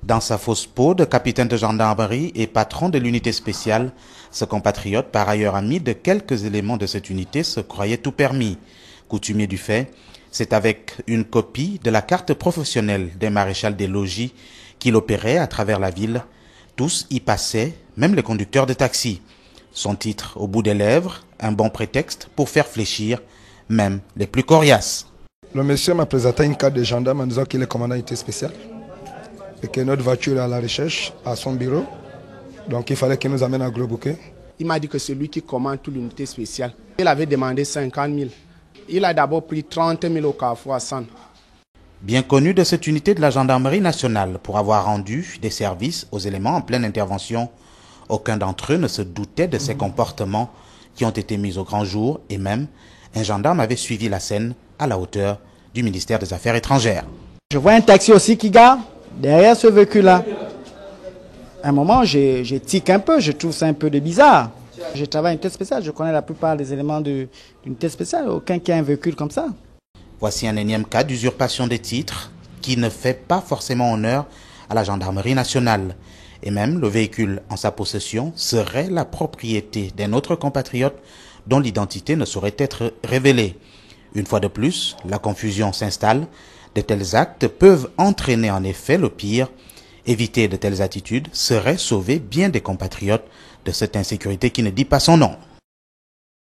Dans sa fausse peau de capitaine de gendarmerie et patron de l'unité spéciale, ce compatriote, par ailleurs ami de quelques éléments de cette unité, se croyait tout permis. Coutumier du fait, c'est avec une copie de la carte professionnelle des maréchals des logis qu'il opérait à travers la ville. Tous y passaient, même les conducteurs de taxi. Son titre au bout des lèvres, un bon prétexte pour faire fléchir même les plus coriaces. Le monsieur m'a présenté une carte de gendarme en disant qu'il est commandant d'unité spéciale et que notre voiture est à la recherche à son bureau. Donc il fallait qu'il nous amène à Gros Bouquet. Il m'a dit que c'est lui qui commande toute l'unité spéciale. Il avait demandé 50 000. Il a d'abord pris 30 000 au Carrefour Hassan. Bien connu de cette unité de la gendarmerie nationale pour avoir rendu des services aux éléments en pleine intervention, aucun d'entre eux ne se doutait de ces comportements qui ont été mis au grand jour et même un gendarme avait suivi la scène à la hauteur du ministère des Affaires étrangères. Je vois un taxi aussi qui gare derrière ce véhicule-là. À un moment, je tique un peu, je trouve ça un peu de bizarre. Je travaille en unité spéciale, je connais la plupart des éléments d'une unité spéciale, aucun qui a un véhicule comme ça. Voici un énième cas d'usurpation des titres qui ne fait pas forcément honneur à la gendarmerie nationale. Et même le véhicule en sa possession serait la propriété d'un autre compatriote dont l'identité ne saurait être révélée. Une fois de plus, la confusion s'installe. De tels actes peuvent entraîner en effet le pire. Éviter de telles attitudes serait sauver bien des compatriotes de cette insécurité qui ne dit pas son nom.